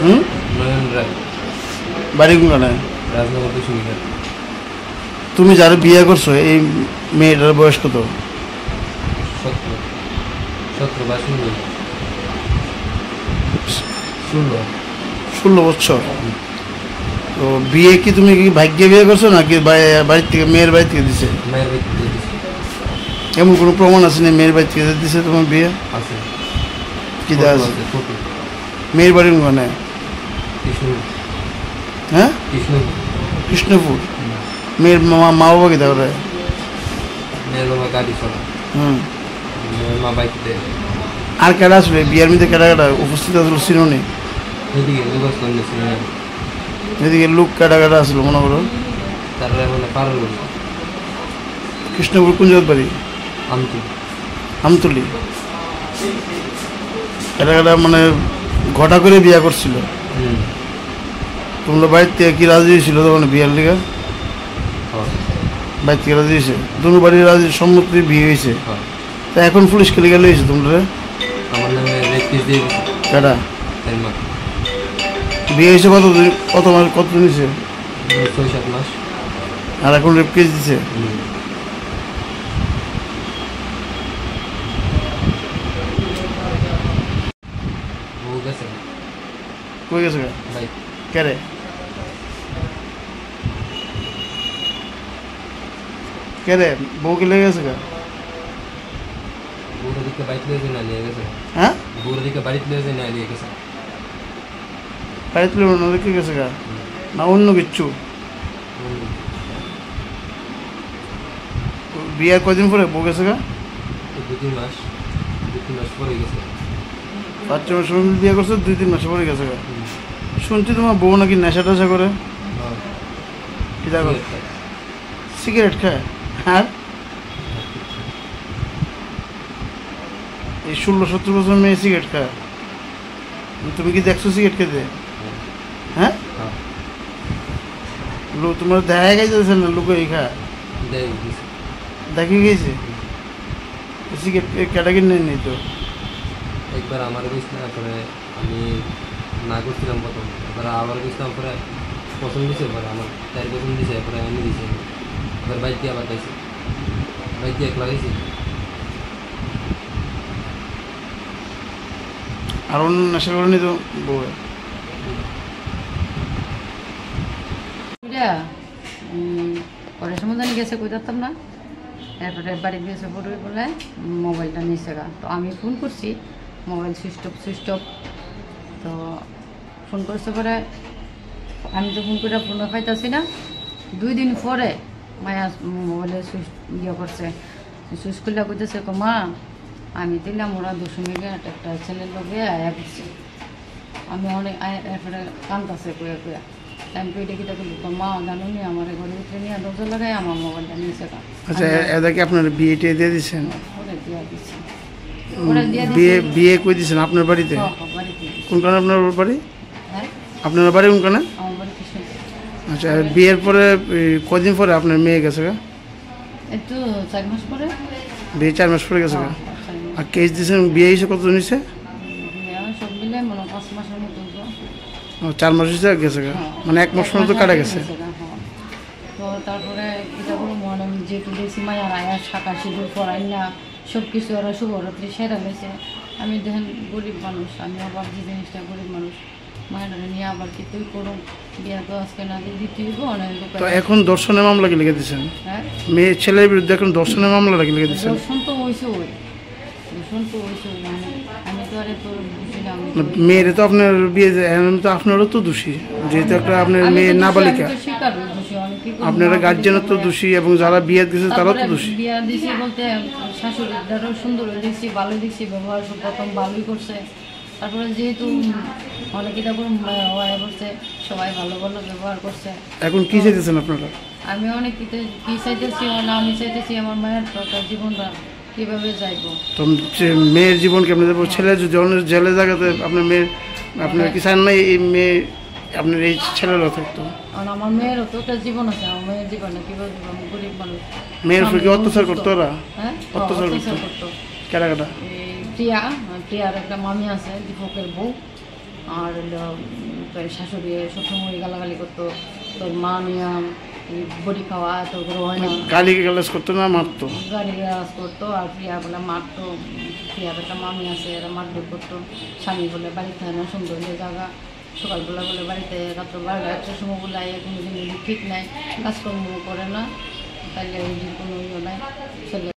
হুম, নয়ন রায়, বাড়ি কোনখানে? রাজনগর সুবিধা। তুমি যারা বিয়ে করছো এই মেয়েটার বয়স কত? 17, 17 বা 16। 16। 16 বছর। তো বিয়ে কি তুমি কি ভাগ্যে বিয়ে করছো নাকি বাড়ির থেকে, মেয়ের বাড়ি থেকে দিছে? মায়ের বাড়িতে দিয়েছি। এমন কোনো প্রমাণ আছে না মেয়ের বাড়ি থেকে দিছে তোমার বিয়ে? আছে, কি দেওয়া ফটো আছে? আছে, ফটো। মেয়ের বাড়ি কোনখানে? কৃষ্ণপুর। হ্যাঁ, কৃষ্ণপুর। কৃষ্ণপুর। মেয়ের মা বাবা কি তাহলে? মেয়ের বাবা গাড়ি চলা, হুম। মেয়ের মা বাইকতে। আর কেডা আসলে বিয়ের মধ্যে কেডা কেডা উপস্থিত আসলো চিনোনি? এদিকে লোকাসগঞ্জ ছিল, এদিকে লোক কেডা কেডা আসলো মনে করো? তারপরে মানে পারল বলি কৃষ্ণপুর কোন জায়গার বাড়ি? আমতি। আমতলি। কেডা কেডা মানে ঘটা করে বিয়ে করছিল? তোমরা বাড়ির থেকে কি রাজি হয়েছিল তখন বিয়ের লিগে? বাড়ির থেকে রাজি হয়েছে, দুনো বাড়ির রাজি সম্মতি বিয়ে হয়েছে। তা এখন পুলিশ খেলে গেলে হয়েছে তোমরা? আমার নামে রেপ কেস দিয়ে দিছে কেডা? তাই মা। বিয়ে হয়েছে কতদিন, কত মাস, কতদিন হয়েছে? 6-7 মাস। আর এখন রেপ কেস দিছে? বউ গেছে কই গেছে ভাই, কেরে? কেরে বউকে লেগে গেছে গা? বউর দিকে বাইক লিয়ে না নিয়ে গেছে। হ্যাঁ, বউর দিকে বাড়িতে লিয়ে না নিয়ে গেছে। বাড়িতে লেগে গেছে গা না অন্য কিচ্ছু? বিয়ার কদিন পরে বউ গেছে গা? 2-3 মাস, 2-3 মাস পরে গেছে। 5-6 মাস সময় বিয়ে করছে, 2-3 মাস পরে গেছে গা। শুনছি তোমার বউ নাকি নেশা টেশা করে। কি দেখো, সিগারেট খায়? হ্যাঁ, এই 16-17 বছর মেয়ে সিগারেট খায়? তুমি কি দেখছো সিগারেট খেতে? হ্যাঁ, তোমার দেখা গেছে না লোক এই খায়? দেখে গেছে সিগারেট কেটা কিনে নেই তো? একবার আমার গেছিল, পরে আমি না করছিলাম প্রথম, এবার আবার গেছিলাম, পরে পছন্দ দিছে, পরে আমার 4 পছন্দ দিছে, পরে এনে দিছে। এবার বাইক দিয়ে আবার খাইছি, বাইক দিয়ে একলা খাইছি। আর অন্য নেশা করেনি তো বউ? পরে সমুদানি গেছে কই যেতাম না, এরপরে বাড়ি গেছে পড়বে বলে মোবাইলটা নিচে গা। তো আমি ফোন করছি, মোবাইল সুইচ অফ। তো ফোন করছে পরে আমি তো ফোন করে ফোনও পাইতেছি না। 2 দিন পরে মায়া মোবাইলে সুইচ করছে, সুইচ করলে কইতেছে মা আমি দিলাম ওরা 200 মেগা একটা ছেলের লোকে আয়া করছে। আমি অনেক এরপরে কান্দাছে কয়ে কয়া আমি পেটে কিটা করলি তো মা জানো নি আমার ঘরে উঠে নিয়ে দরজা লাগাই আমার মোবাইলটা নিচে গা। আচ্ছা, এদাকে আপনার বিয়ে টিয়ে দিয়ে দিচ্ছেন? ওরে দিয়া দিচ্ছে, বিয়ে কই দিচ্ছেন আপনার বাড়িতে? কোনখানে আপনার বাড়ি? হ্যাঁ, আপনার বাড়ি কোনখানে? আমার বাড়ি কৃষ্ণপুর। আচ্ছা, বিয়ের পরে কদিন পরে আপনার মেয়ে গেছে গা? একটু 4 মাস পরে। বিয়ে 4 মাস পরে গেছে গা? 4 মাস। আর কেস দিয়েছেন বিয়ে হিসেবে কত নিচ্ছে? সব মিলে মনে 5 মাসের মতো। 4 মাস হিসেবে গেছে গা, মানে 1 মাস মতো কাটা গেছে। তো তারপরে এটা কোনো মনে যেহেতু দেখছি মায়ের আয়া শাখা সিঁদুর পড়াই না, সব কিছু ওরা শুভরাত্রি সেরা গেছে। আমি দেখেন গরিব মানুষ, আমি আবার যে জিনিসটা গরিব মানুষ মায়েরা নিয়ে আবার কি তুই করুন, বিয়ে তো আজকে না দিয়ে দিতে হইব অনেক। তো এখন দর্শনের মামলা কি লিখে দিচ্ছেন? হ্যাঁ, মেয়ে ছেলের বিরুদ্ধে এখন দর্শনের মামলা লিখে দিচ্ছেন? দর্শন তো হয়েছে মানে আমি তো আরে তোর বুঝিলাম। মেয়েরে তো আপনার বিয়ে, তো আপনারও তো দোষী, যেহেতু একটা আপনার মেয়ে নাবালিকা, আপনারা গার্জেনও তো দোষী এবং যারা বিয়ে দিয়েছে তারাও তো দোষী। বিয়ে দিয়েছি বলতে শাশুড়িটারও সুন্দর দেখছি, ভালোই দেখছি, ব্যবহার প্রথম ভালোই করছে। তারপরে যেহেতু অনেকে তারপর করছে, সবাই ভালো ভালো ব্যবহার করছে। এখন কি চাইতেছেন আপনারা? আমি অনেক কি চাইতেছি না, আমি চাইতেছি আমার মায়ের জীবনটা কীভাবে যাইব। তো মেয়ের জীবন কেমন যাবো? ছেলে যদি অন্য জেলে জায়গাতে আপনার মেয়ের, আপনার কি চান না এই মেয়ে আপনার এই ছেলেরও থাকতো? কারণ আমার মেয়েরও তো একটা জীবন আছে, আমার মেয়ের জীবনে কীভাবে আমি গরিব মানুষ। মেয়ের উপর কি অত্যাচার করতো ওরা? হ্যাঁ, অত্যাচার করতো? কেটা কেটা? টিয়ার একটা মামি আছে, দীপকের বউ, আর হলো তোর শাশুড়ি সবসময় গালাগালি করতো, তোর মা নিয়ে বড়ি খাওয়া এত করে হয় না, গালি গালাজ করতো না, মারতো? গাড়ি গালাজ করতো। আর প্রিয়া বলে মারতো, প্রিয়ার একটা মামি আছে, এরা মারধর করতো। স্বামী বলে বাড়িতে হয় না, সুন্দর হয়ে জায়গা, সকালবেলা বলে বাড়িতে রাত্র 12টা-1টার সময় বলে কোনো দিন ঠিক নাই, কাজকর্ম করে না, তাহলে কোনো ইয়ে নাই ছেলে